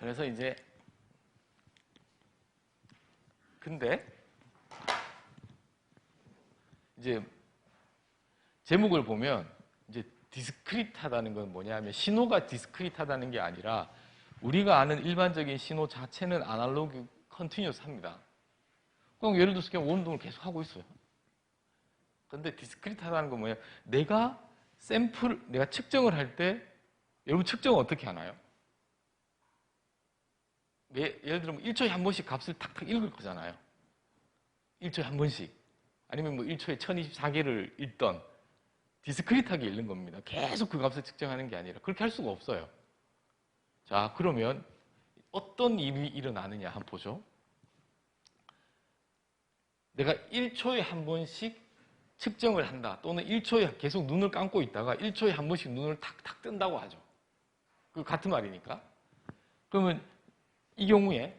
그래서 이제 근데 이제 제목을 보면 이제 디스크릿하다는 건 뭐냐면 신호가 디스크릿하다는 게 아니라 우리가 아는 일반적인 신호 자체는 아날로그 컨티뉴어스합니다. 그럼 예를 들어서 그냥 원운동을 계속 하고 있어요. 근데 디스크릿하다는 건 뭐냐? 내가 측정을 할 때 여러분 측정은 어떻게 하나요? 예를 들면 1초에 한 번씩 값을 탁탁 읽을 거잖아요. 1초에 한 번씩. 아니면 뭐 1초에 1024개를 읽던 디스크릿하게 읽는 겁니다. 계속 그 값을 측정하는 게 아니라 그렇게 할 수가 없어요. 자, 그러면 어떤 일이 일어나느냐 한번 보죠. 내가 1초에 한 번씩 측정을 한다. 또는 1초에 계속 눈을 감고 있다가 1초에 한 번씩 눈을 탁탁 뜬다고 하죠. 그 같은 말이니까. 그러면 이 경우에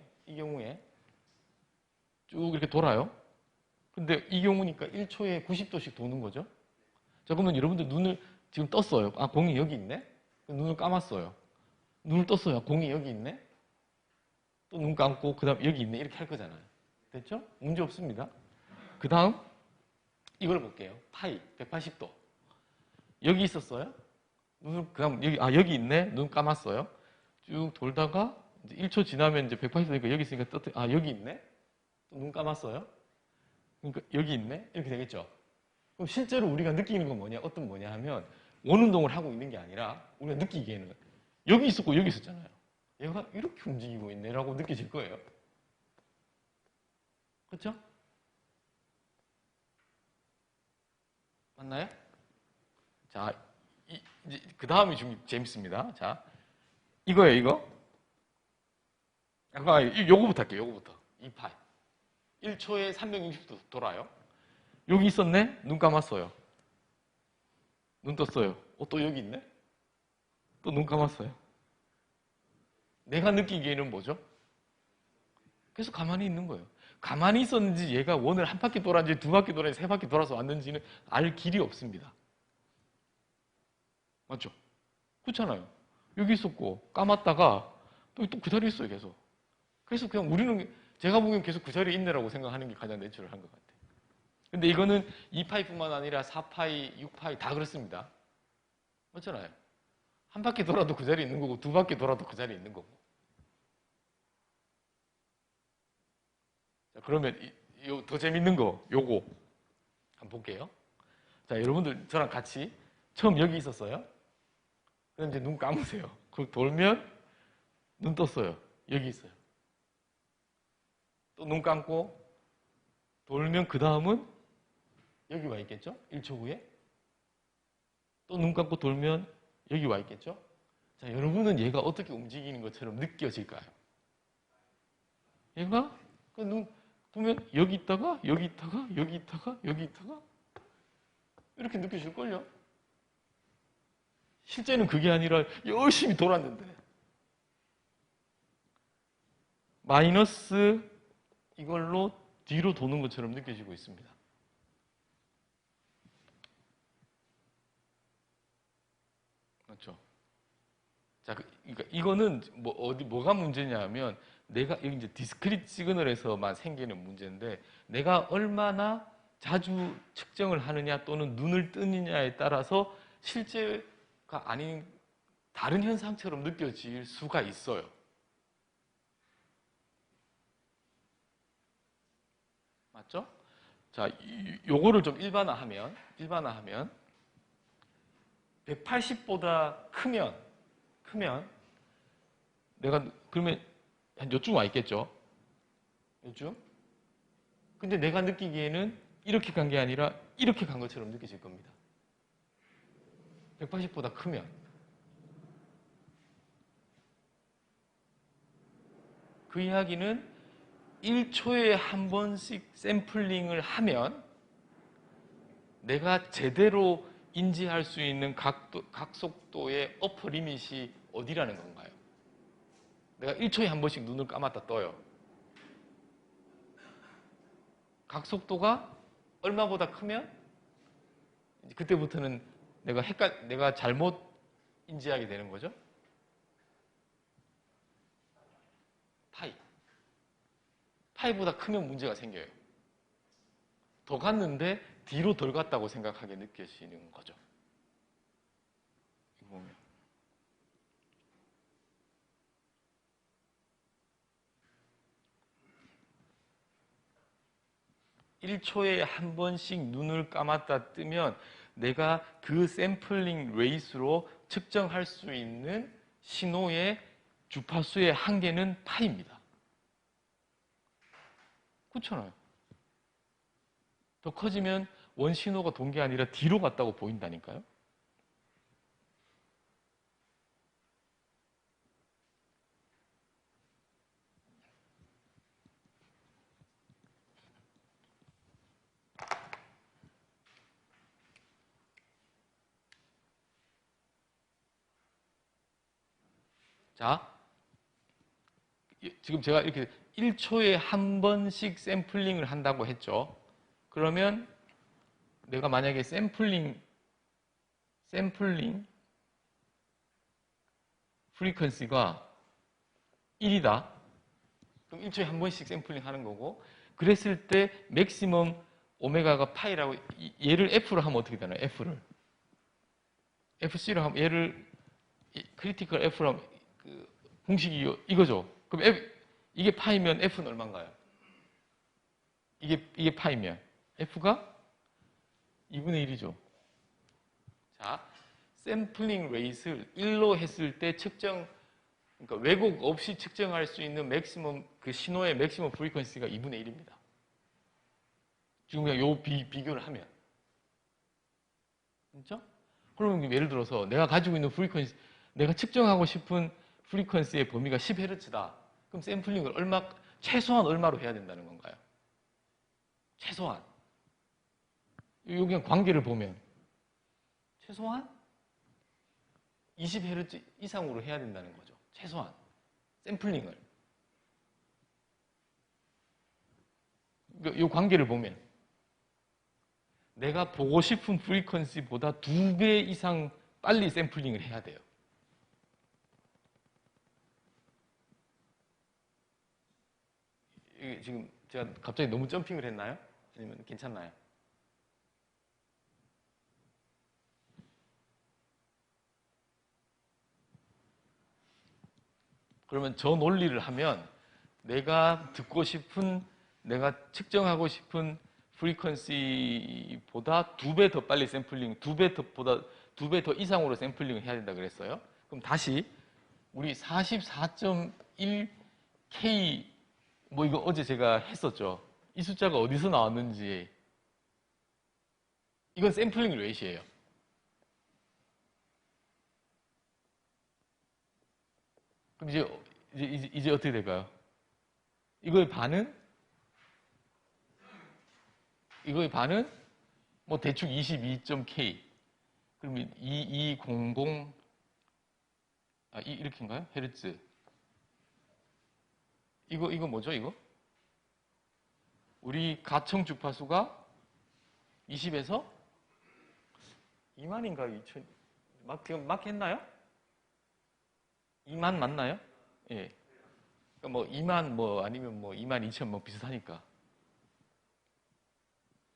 쭉 이렇게 돌아요. 근데 이 경우니까 1초에 90도씩 도는 거죠. 자, 그러면 여러분들 눈을 지금 떴어요. 아, 공이 여기 있네? 눈을 감았어요. 눈을 떴어요. 공이 여기 있네? 또 눈 감고, 그 다음 여기 있네? 이렇게 할 거잖아요. 됐죠? 문제 없습니다. 그 다음, 이걸 볼게요. 파이, 180도. 여기 있었어요? 그 다음, 여기 있네? 눈 감았어요. 쭉 돌다가, 이제 1초 지나면 이제 180도니까 여기 있으니까 여기 있네? 또 눈 감았어요. 그러니까 여기 있네? 이렇게 되겠죠? 그럼 실제로 우리가 느끼는 건 뭐냐 하면, 원운동을 하고 있는 게 아니라, 우리가 느끼기에는 여기 있었고 여기 있었잖아요. 얘가 이렇게 움직이고 있네라고 느껴질 거예요. 그렇죠? 맞나요? 자, 이제 그 다음이 좀 재밌습니다. 자, 이거예요, 이거. 잠깐, 요거부터 할게요, 요거부터. 이 파이. 1초에 360도 돌아요. 여기 있었네? 눈 감았어요. 눈 떴어요. 또 여기 있네? 또 눈 감았어요. 내가 느끼기에는 뭐죠? 계속 가만히 있는 거예요. 가만히 있었는지 얘가 원을 한 바퀴 돌았는지 두 바퀴 돌았는지 세 바퀴 돌아서 왔는지는 알 길이 없습니다. 맞죠? 그렇잖아요. 여기 있었고 감았다가 또 그 자리에 있어요, 계속. 그래서 그냥 우리는 제가 보기엔 계속 그 자리에 있네라고 생각하는 게 가장 내추럴한 것 같아요. 근데 이거는 2파이뿐만 아니라 4파이, 6파이 다 그렇습니다. 맞잖아요. 한 바퀴 돌아도 그 자리에 있는 거고 두 바퀴 돌아도 그 자리에 있는 거고. 자, 그러면 더 재밌는 거 요거 한번 볼게요. 자, 여러분들 저랑 같이 처음 여기 있었어요. 그럼 이제 눈 감으세요. 그럼 돌면 눈 떴어요. 여기 있어요. 또 눈 감고 돌면 그 다음은 여기 와 있겠죠? 1초 후에. 또 눈 감고 돌면 여기 와 있겠죠? 자, 여러분은 얘가 어떻게 움직이는 것처럼 느껴질까요? 얘가 그 눈 보면 여기 있다가 여기 있다가 여기 있다가 여기 있다가 이렇게 느껴질걸요? 실제는 그게 아니라 열심히 돌았는데 마이너스 이걸로 뒤로 도는 것처럼 느껴지고 있습니다. 그렇죠? 자, 그러니까 이거는 뭐가 문제냐면 내가 여기 이제 디스크릿 시그널에서만 생기는 문제인데 내가 얼마나 자주 측정을 하느냐 또는 눈을 뜨느냐에 따라서 실제가 아닌 다른 현상처럼 느껴질 수가 있어요. 맞죠? 자, 요거를 좀 일반화하면 180보다 크면 내가 그러면 한 요쯤 와 있겠죠? 요쯤? 근데 내가 느끼기에는 이렇게 간 게 아니라 이렇게 간 것처럼 느껴질 겁니다. 180보다 크면. 그 이야기는 1초에 한 번씩 샘플링을 하면 내가 제대로 인지할 수 있는 각속도의 어퍼 리밋이 어디라는 건가요? 내가 1초에 한 번씩 눈을 감았다 떠요. 각속도가 얼마보다 크면 그때부터는 내가 잘못 인지하게 되는 거죠. 파이보다 크면 문제가 생겨요. 더 갔는데 뒤로 덜 갔다고 생각하게 느껴지는 거죠. 이거 보면. (1초에) 한 번씩 눈을 감았다 뜨면 내가 그 샘플링 레이스로 측정할 수 있는 신호의 주파수의 한계는 파입니다. 그렇잖아요. 더 커지면 원신호가 돈 게 아니라 뒤로 갔다고 보인다니까요. 자, 지금 제가 이렇게 1초에 한 번씩 샘플링을 한다고 했죠. 그러면 내가 만약에 샘플링 프리퀀시가 1이다. 그럼 1초에 한 번씩 샘플링 하는 거고, 그랬을 때 맥시멈 오메가가 파이라고, 얘를 F로 하면 어떻게 되나요? F를. FC로 하면 얘를 크리티컬 F로 하면 그 공식이 이거죠. 그럼 이게 파이면 F는 얼마인가요? 이게 파이면 F가 2분의 1이죠. 자, 샘플링 레이스를 1로 했을 때 그러니까 왜곡 없이 측정할 수 있는 맥시멈, 그 신호의 맥시멈 프리퀀시가 2분의 1입니다. 지금 그냥 요 비교를 하면. 진짜? 그러면 예를 들어서 내가 가지고 있는 프리퀀시, 내가 측정하고 싶은 프리퀀시의 범위가 10Hz다. 그럼 샘플링을 최소한 얼마로 해야 된다는 건가요? 최소한. 요 그냥 관계를 보면. 최소한 20Hz 이상으로 해야 된다는 거죠. 최소한. 샘플링을. 이 관계를 보면 내가 보고 싶은 프리퀀시보다 2배 이상 빨리 샘플링을 해야 돼요. 이게 지금 제가 갑자기 너무 점핑을 했나요? 아니면 괜찮나요? 그러면 저 논리를 하면 내가 측정하고 싶은 프리퀀시보다 2배 더 빨리 샘플링, 2배 더 이상으로 샘플링을 해야 된다 그랬어요. 그럼 다시 우리 44.1K 뭐 이거 어제 제가 했었죠. 이 숫자가 어디서 나왔는지. 이건 샘플링 레이시예요. 그럼 이제 어떻게 될까요? 이거의 반은 뭐 대충 22.K. 그러면 2200 이렇게인가요? 헤르츠. 이거 뭐죠, 이거? 우리 가청 주파수가 20에서 2만인가 2천 막 했나요? 2만 맞나요? 예. 그러니까 뭐 2만 뭐 아니면 뭐 2만 2천 뭐 비슷하니까.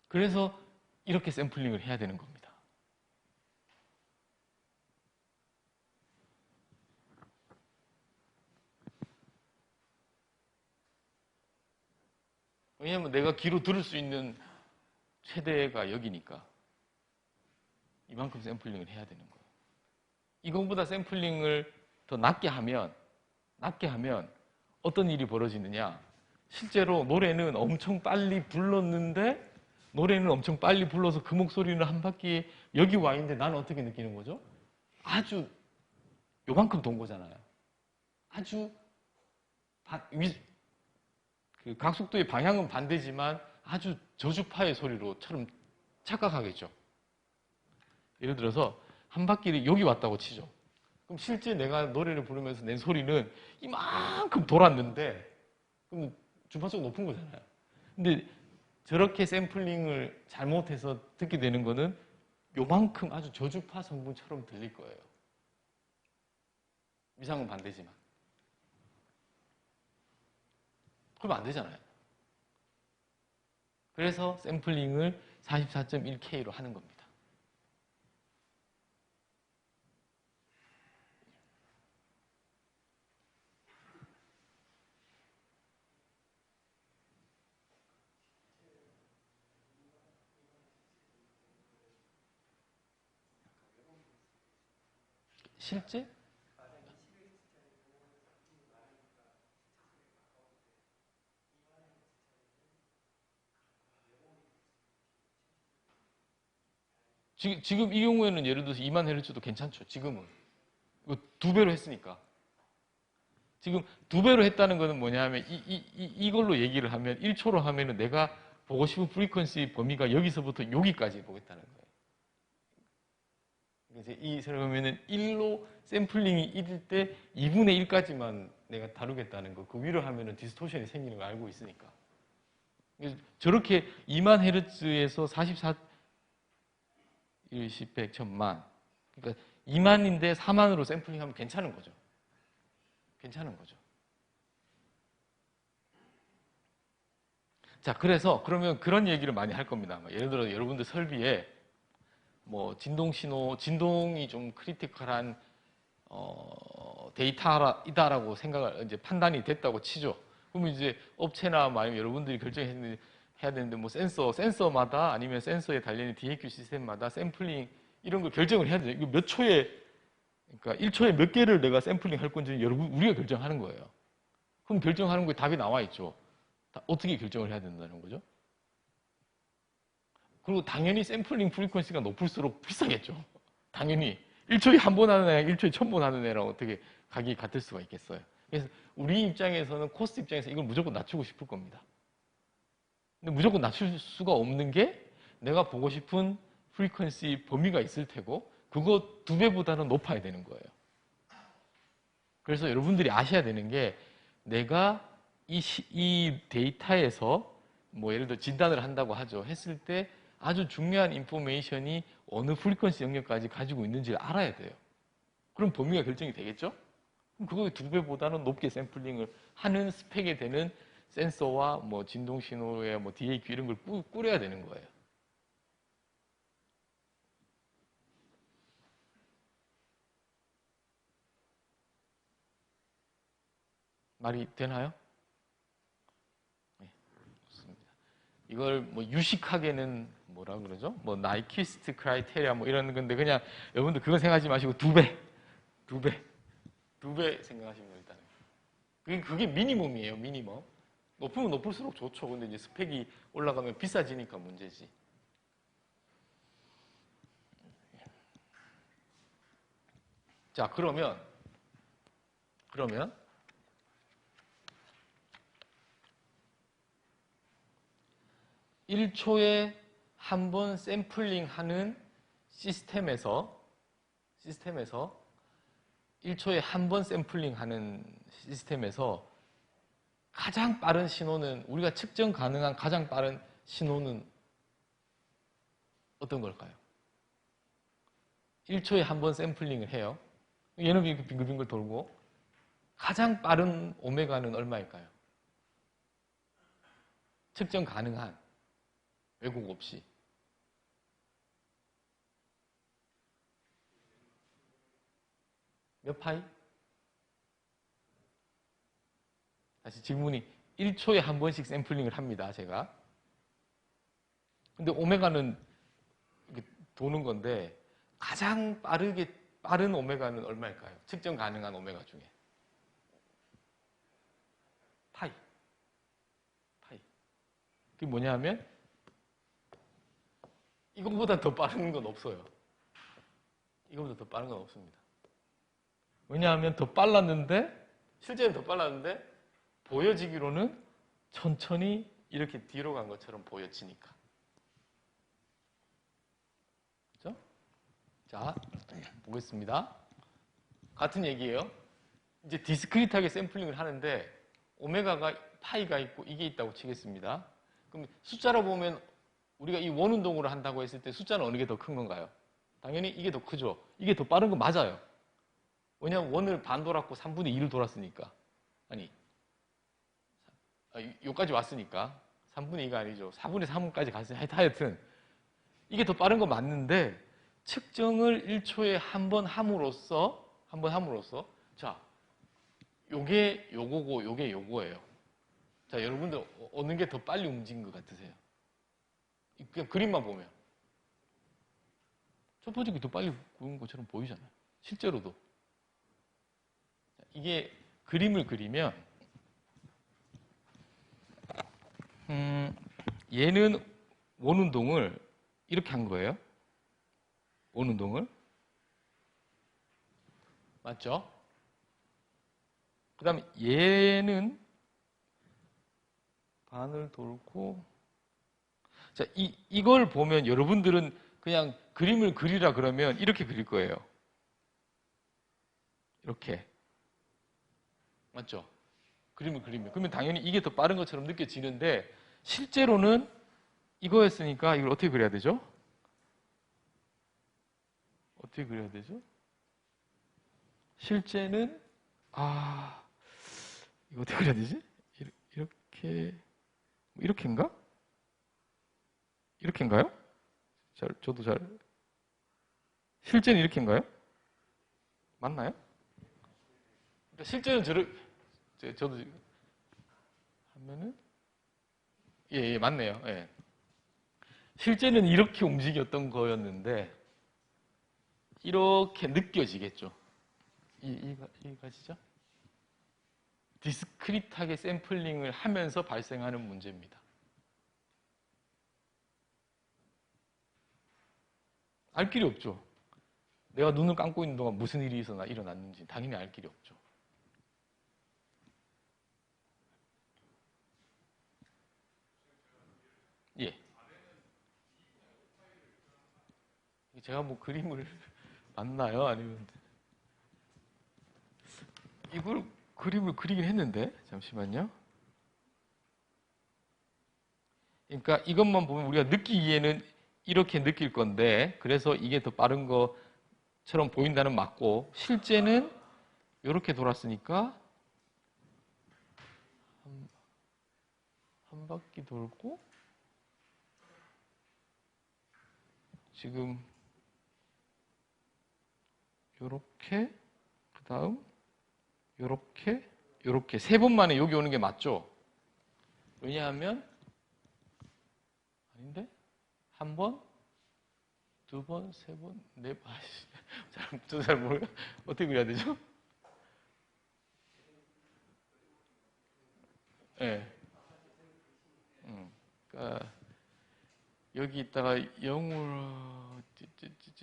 그래서 이렇게 샘플링을 해야 되는 겁니다. 왜냐하면 내가 귀로 들을 수 있는 최대가 여기니까 이만큼 샘플링을 해야 되는 거예요. 이거보다 샘플링을 더 낮게 하면 어떤 일이 벌어지느냐? 실제로 노래는 엄청 빨리 불렀는데 노래는 엄청 빨리 불러서 그 목소리는 한 바퀴에 여기 와 있는데 나는 어떻게 느끼는 거죠? 아주 요만큼 돈 거잖아요. 아주 그 각속도의 방향은 반대지만 아주 저주파의 소리로처럼 착각하겠죠. 예를 들어서 한 바퀴를 여기 왔다고 치죠. 그럼 실제 내가 노래를 부르면서 낸 소리는 이만큼 돌았는데 그럼 주파수가 높은 거잖아요. 근데 저렇게 샘플링을 잘못해서 듣게 되는 거는 요만큼 아주 저주파 성분처럼 들릴 거예요. 위상은 반대지만. 그러면 안 되잖아요. 그래서 샘플링을 44.1K로 하는 겁니다. 실제? 지금 이 경우에는 예를 들어서 2만 헤르츠도 괜찮죠. 지금은. 이거 2배로 했으니까. 지금 2배로 했다는 것은 뭐냐면 이걸로 얘기를 하면 1초로 하면은 내가 보고 싶은 프리퀀시 범위가 여기서부터 여기까지 보겠다는 거예요. 그래서 그러면은 1로 샘플링이 1일 때 2분의 1까지만 내가 다루겠다는 거. 그 위로 하면은 디스토션이 생기는 걸 알고 있으니까. 그래서 저렇게 2만 헤르츠에서 44 1, 10, 100, 1000만. 그러니까 2만인데 4만으로 샘플링하면 괜찮은 거죠. 괜찮은 거죠. 자, 그래서 그러면 그런 얘기를 많이 할 겁니다. 예를 들어 여러분들 설비에 뭐 진동 신호, 진동이 좀 크리티컬한 데이터이다라고 생각을 이제 판단이 됐다고 치죠. 그러면 이제 업체나 아니면 여러분들이 결정해야 되는데 뭐 센서마다 아니면 센서에 달려있는 DAQ 시스템마다 샘플링 이런 걸 결정을 해야 돼요. 이거 몇 초에 그러니까 1초에 몇 개를 내가 샘플링 할 건지 우리가 결정하는 거예요. 그럼 결정하는 거에 답이 나와 있죠. 어떻게 결정을 해야 된다는 거죠? 그리고 당연히 샘플링 프리퀀시가 높을수록 비싸겠죠. 당연히 1초에 한 번 하는 애랑 1초에 1000번 하는 애랑 어떻게 가격이 같을 수가 있겠어요. 그래서 우리 입장에서는 코스트 입장에서 이걸 무조건 낮추고 싶을 겁니다. 근데 무조건 낮출 수가 없는 게 내가 보고 싶은 프리퀀시 범위가 있을 테고 그거 2배보다는 높아야 되는 거예요. 그래서 여러분들이 아셔야 되는 게 내가 이 데이터에서 뭐 예를 들어 진단을 한다고 하죠. 했을 때 아주 중요한 인포메이션이 어느 프리퀀시 영역까지 가지고 있는지를 알아야 돼요. 그럼 범위가 결정이 되겠죠? 그럼 그거 2배보다는 높게 샘플링을 하는 스펙에 되는 센서와 뭐 진동 신호에 뭐 DAQ 이런 걸 꾸려야 되는 거예요. 말이 되나요? 네, 좋습니다. 이걸 뭐 유식하게는 뭐라 그러죠? 뭐 나이키스트 크라이테리아 뭐 이런 건데 그냥 여러분들 그거 생각하지 마시고 2배 생각하시면 일단은 그게 미니멈이에요. 미니멈. 높으면 높을수록 좋죠. 근데 이제 스펙이 올라가면 비싸지니까 문제지. 자, 그러면 1초에 한 번 샘플링 하는 시스템에서 1초에 한 번 샘플링 하는 시스템에서 가장 빠른 신호는 우리가 측정 가능한 가장 빠른 신호는 어떤 걸까요? 1초에 한 번 샘플링을 해요. 얘는 빙글빙글 돌고 가장 빠른 오메가는 얼마일까요? 측정 가능한 왜곡 없이 몇 파이? 다시 질문이 1초에 한 번씩 샘플링을 합니다. 제가. 근데 오메가는 도는 건데 가장 빠른 오메가는 얼마일까요? 측정 가능한 오메가 중에. 파이. 그게 뭐냐면 이것보다 더 빠른 건 없어요. 이것보다 더 빠른 건 없습니다. 왜냐하면 더 빨랐는데 실제는 더 빨랐는데 보여지기로는 천천히 이렇게 뒤로 간 것처럼 보여지니까. 그렇죠? 자, 보겠습니다. 같은 얘기예요. 이제 디스크리트하게 샘플링을 하는데 오메가가 파이가 있고 이게 있다고 치겠습니다. 그럼 숫자로 보면 우리가 이 원운동으로 한다고 했을 때 숫자는 어느 게 더 큰 건가요? 당연히 이게 더 크죠. 이게 더 빠른 건 맞아요. 왜냐하면 원을 반 돌았고 3분의 2를 돌았으니까. 아니, 여기까지 왔으니까 3분의 2가 아니죠. 4분의 3까지 갔어요. 하여튼 이게 더 빠른 건 맞는데 측정을 1초에 한 번 함으로써 자, 요게 요거고 요게 요거예요. 자, 여러분들 어느 게 더 빨리 움직인 것 같으세요? 그냥 그림만 보면 첫 번째 게 더 빨리 구운 것처럼 보이잖아요. 실제로도. 이게 그림을 그리면 얘는 원운동을 이렇게 한 거예요. 원운동을. 맞죠? 그 다음에 얘는 반을 돌고 자, 이걸 보면 여러분들은 그냥 그림을 그리라 그러면 이렇게 그릴 거예요. 이렇게. 맞죠? 그림을 그리면. 그러면 당연히 이게 더 빠른 것처럼 느껴지는데 실제로는 이거였으니까 이걸 어떻게 그려야 되죠? 어떻게 그려야 되죠? 실제는 이거 어떻게 그려야 되지? 이렇게인가? 이렇게인가요? 저도 실제는 이렇게인가요? 맞나요? 그러니까 실제는 저도 지금 하면은 예, 맞네요. 예. 실제는 이렇게 움직였던 거였는데 이렇게 느껴지겠죠. 이해가시죠? 디스크릿하게 샘플링을 하면서 발생하는 문제입니다. 알 길이 없죠. 내가 눈을 감고 있는 동안 무슨 일이 일어났는지 당연히 알 길이 없죠. 예. 제가 뭐 그림을 봤나요? 아니면 이걸 그림을 그리긴 했는데 잠시만요. 그러니까 이것만 보면 우리가 느끼기에는 이렇게 느낄 건데 그래서 이게 더 빠른 것처럼 보인다는 맞고 실제는 이렇게 돌았으니까 한 바퀴 돌고 지금 요렇게 그 다음 요렇게 세 번 만에 여기 오는 게 맞죠? 왜냐하면 아닌데 한 번, 두 번, 세 번, 네 번. 저도 잘 모르겠어요. 어떻게 그려야 되죠? 예. 네. 그러니까 여기 있다가 0으로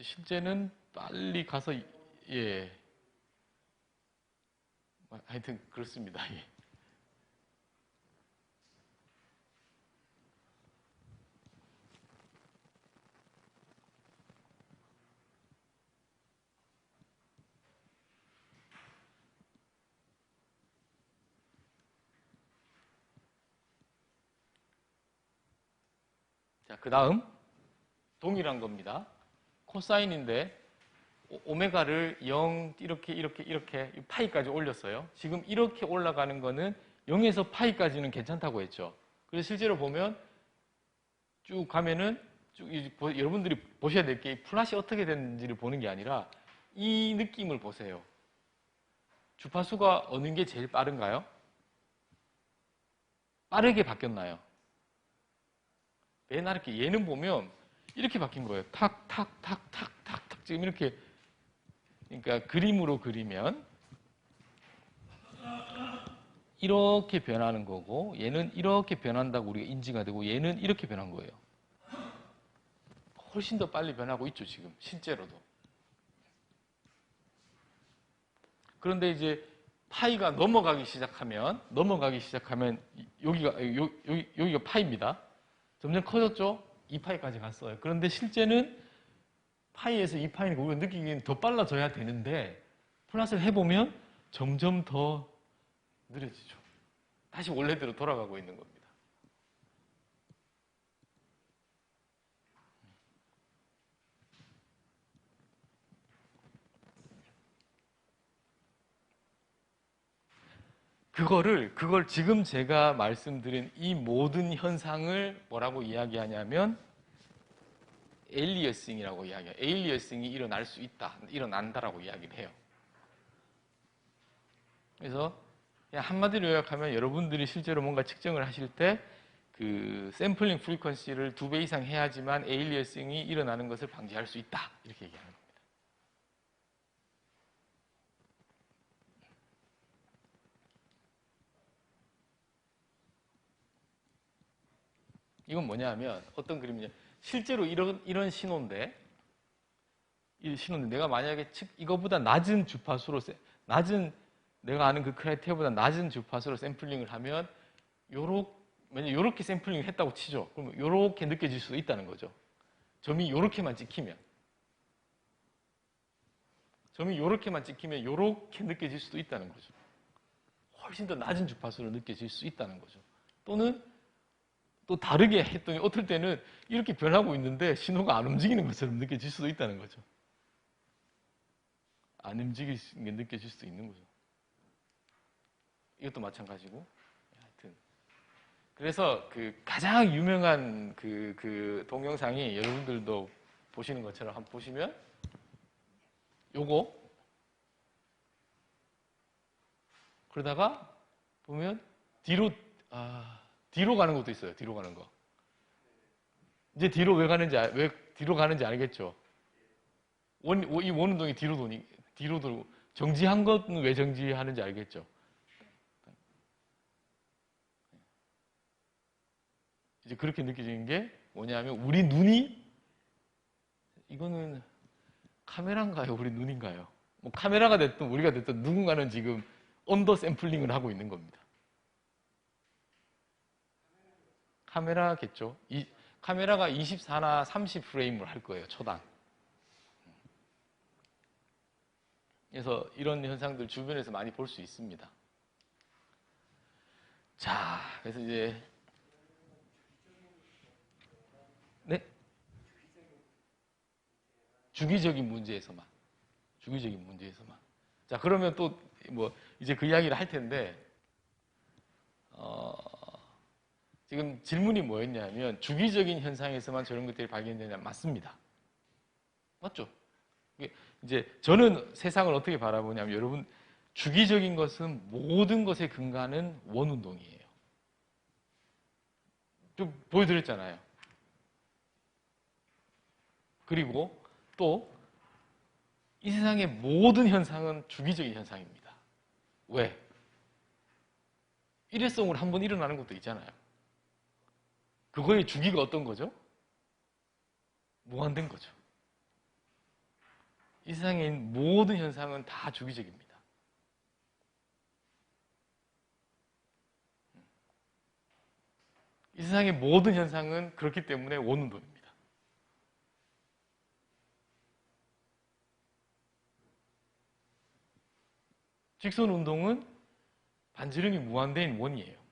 실제는 빨리 가서 예. 하여튼 그렇습니다. 예. 자, 그 다음 동일한 겁니다. 코사인인데 오메가를 0 이렇게 파이까지 올렸어요. 지금 이렇게 올라가는 거는 0에서 파이까지는 괜찮다고 했죠. 그래서 실제로 보면 쭉 가면은 여러분들이 보셔야 될 게 플랫이 어떻게 되는지를 보는 게 아니라 이 느낌을 보세요. 주파수가 어느 게 제일 빠른가요? 빠르게 바뀌었나요? 맨 아래 얘는 보면 이렇게 바뀐 거예요. 탁 지금 이렇게 그러니까 그림으로 그리면 이렇게 변하는 거고 얘는 이렇게 변한다고 우리가 인지가 되고 얘는 이렇게 변한 거예요. 훨씬 더 빨리 변하고 있죠, 지금 실제로도. 그런데 이제 파이가 넘어가기 시작하면 여기가 파이입니다. 점점 커졌죠? 2파이까지 갔어요. 그런데 실제는 파이에서 2파이니까 우리가 느끼기에는 더 빨라져야 되는데 플러스를 해보면 점점 더 느려지죠. 다시 원래대로 돌아가고 있는 겁니다. 그걸 지금 제가 말씀드린 이 모든 현상을 뭐라고 이야기하냐면 에일리어싱이라고 이야기해요. 에일리어싱이 일어날 수 있다, 일어난다라고 이야기를 해요. 그래서 그냥 한마디로 요약하면 여러분들이 실제로 뭔가 측정을 하실 때 그 샘플링 프리퀀시를 2배 이상 해야지만 에일리어싱이 일어나는 것을 방지할 수 있다, 이렇게 얘기하는 겁니다. 이건 뭐냐면 어떤 그림이냐, 실제로 이런 신호인데, 이 신호인데 내가 만약에 이거보다 낮은 주파수로 내가 아는 그 크라이테리아보다 낮은 주파수로 샘플링을 하면 만약 요렇게 샘플링을 했다고 치죠. 그러면 요렇게 느껴질 수도 있다는 거죠. 점이 요렇게만 찍히면 요렇게 느껴질 수도 있다는 거죠. 훨씬 더 낮은 주파수로 느껴질 수 있다는 거죠. 또는 또 다르게 했더니 어떨 때는 이렇게 변하고 있는데 신호가 안 움직이는 것처럼 느껴질 수도 있다는 거죠. 안 움직이는 게 느껴질 수도 있는 거죠. 이것도 마찬가지고. 하여튼. 그래서 그 가장 유명한 그 동영상이 여러분들도 보시는 것처럼 한번 보시면 요거. 그러다가 보면 뒤로 가는 것도 있어요. 뒤로 가는 거. 이제 왜 뒤로 가는지 알겠죠? 이 원운동이 뒤로 돌고, 정지한 것은 왜 정지하는지 알겠죠? 이제 그렇게 느껴지는 게 뭐냐면, 우리 눈이, 이거는 카메라인가요? 우리 눈인가요? 뭐 카메라가 됐든 우리가 됐든 누군가는 지금 언더 샘플링을 하고 있는 겁니다. 카메라겠죠? 카메라가 24나 30 프레임을 할 거예요, 초당. 그래서 이런 현상들 주변에서 많이 볼 수 있습니다. 자, 그래서 이제 네? 주기적인 문제에서만. 자, 그러면 또 뭐 이제 그 이야기를 할 텐데, 지금 질문이 뭐였냐면 주기적인 현상에서만 저런 것들이 발견되냐? 맞습니다. 맞죠? 이제 저는 세상을 어떻게 바라보냐면, 여러분, 주기적인 것은 모든 것의 근간은 원운동이에요. 좀 보여드렸잖아요. 그리고 또 이 세상의 모든 현상은 주기적인 현상입니다. 왜? 일회성으로 한번 일어나는 것도 있잖아요. 그거의 주기가 어떤 거죠? 무한된 거죠. 이 세상에 있는 모든 현상은 다 주기적입니다. 이 세상의 모든 현상은 그렇기 때문에 원운동입니다. 직선 운동은 반지름이 무한대인 원이에요.